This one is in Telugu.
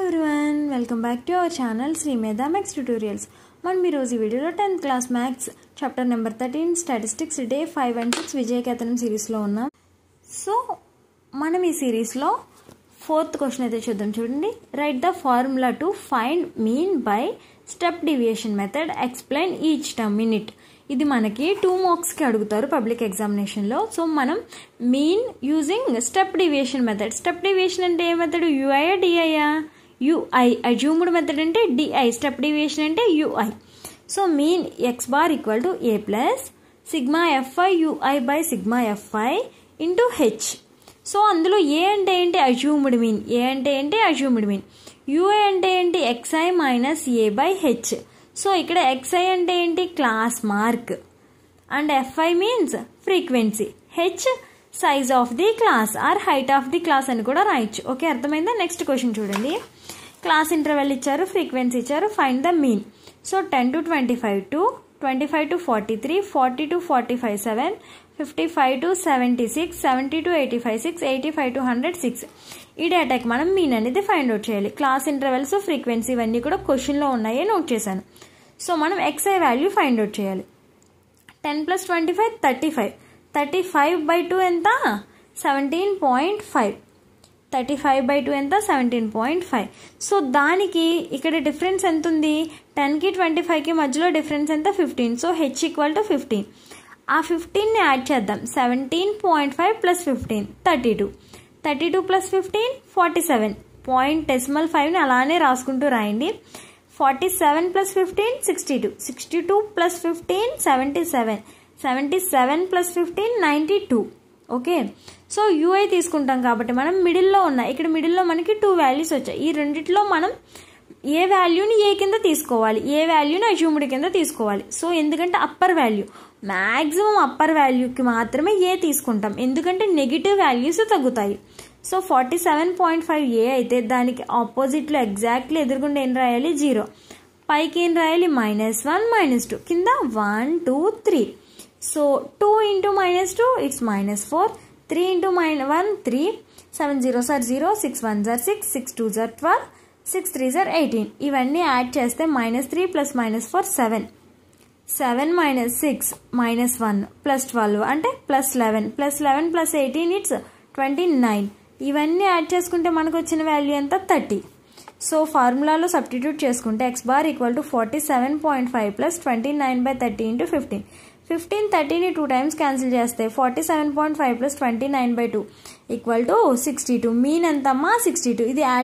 everyone, welcome back to our channel Sri Medha Max Tutorials. మనం ఈ రోజు వీడియోలో 10th class maths chapter number 13 statistics day 5 and 6 విజయకేతనం సిరీస్లో ఉన్నాం. సో మనం ఈ సిరీస్లో 4th క్వశ్చన్ అయితే చూద్దాం. చూడండి, write the formula to find mean by step deviation method, explain each term in it. ఇది మనకి 2 మార్క్స్కి అడుగుతారు పబ్లిక్ ఎగ్జామినేషన్లో. సో మనం mean using step deviation method. Step deviation అంటే ఏ మెథడ్? యూఐయా డిఐయా? యూఐ. అజ్యూమ్డ్ మెథడ్ అంటే డిఐ, స్టెప్ డీవియేషన్ అంటే U I. So mean X bar equal to A plus sigma F I U I by sigma F I into H. So అందులో ఏ అంటే ఏంటి? Assumed mean. ఏ అంటే ఏంటి? Assumed mean. యూఐ అంటే ఏంటి? X I minus A by H. So ఇక్కడ ఎక్స్ఐ అంటే ఏంటి? Class mark. And F I means frequency. H size of the class or height of the class అని కూడా రాయొచ్చు. ఓకే, అర్థమైందా? నెక్స్ట్ క్వశ్చన్ చూడండి. క్లాస్ ఇంటర్వెల్ ఇచ్చారు, ఫ్రీక్వెన్సీ ఇచ్చారు, find the mean. So 10 to 25 2, 25 to 43, 40 to 45 7, 55 to 76, 70 to 85 6, 85 to 100 6. ఈ డేటాకి మనం మీన్ అనేది ఫైండ్ అవుట్ చేయాలి. క్లాస్ ఇంటర్వెల్స్, ఫ్రీక్వెన్సీ ఇవన్నీ కూడా క్వశ్చన్లో ఉన్నాయి, నోట్ చేశాను. సో మనం ఎక్స్ఐ వాల్యూ ఫైండ్ అవుట్ చేయాలి. 10 plus 25 35. 35 by 2 ఎంత? 17.5. 35 by 2 ఎంత? 17.5. సో దానికి ఇక్కడ డిఫరెన్స్ ఎంత ఉంది? 10కి 25కి మధ్యలో డిఫరెన్స్ ఎంత? 15. So H equal to 15. ఆ 15ని యాడ్ చేద్దాం. 17.5 ప్లస్ 15 32. 32 ప్లస్ 15 47. పాయింట్ డెసిమల్ 5ని అలానే రాసుకుంటూ రాయండి. 47 plus 15 62. 62 plus 15 77. 77 plus 15 92. Okay, so UI తీసుకుంటాం కాబట్టి మనం మిడిల్లో ఉన్నాయి. ఇక్కడ మిడిల్లో మనకి 2 వాల్యూస్ వచ్చాయి. ఈ రెండిట్లో మనం ఏ వాల్యూని ఏ కింద తీసుకోవాలి, ఏ వాల్యూని అజ్యూమ్డ్ కింద తీసుకోవాలి. సో ఎందుకంటే అప్పర్ వాల్యూ, మ్యాక్సిమం అప్పర్ వాల్యూకి మాత్రమే ఏ తీసుకుంటాం, ఎందుకంటే నెగిటివ్ వాల్యూస్ తగ్గుతాయి. సో 47.5 ఏ అయితే దానికి ఆపోజిట్లో ఎగ్జాక్ట్లీ ఎదురుగుండా ఏం రాయాలి? 0. పైకి ఏం రాయాలి? -1 -2. కింద 1 2 3. So 2 into -2 it's -4. 3 into -1 3. 7 0s are 0. 6 1s are 6. 6 2s are 12. 6 3s are 18. ఇవన్నీ యాడ్ చేస్తే -3 plus -4 7. 7 minus 6 minus 1 plus 12 అంటే +11. +11 plus 18 ఇట్స్ 29. ఇవన్నీ యాడ్ చేసుకుంటే మనకు వచ్చిన వాల్యూ ఎంత? 30. సో ఫార్ములాలో సబ్స్టిట్యూట్ చేసుకుంటే X bar equal to 47.5 plus 29/30 into 15. 15 30ని 2 times cancel చేస్తే 47.5 ప్లస్ 29/2 ఈక్వల్ టు 62. మీన్ ఎంతమ్మా? 62. ఇది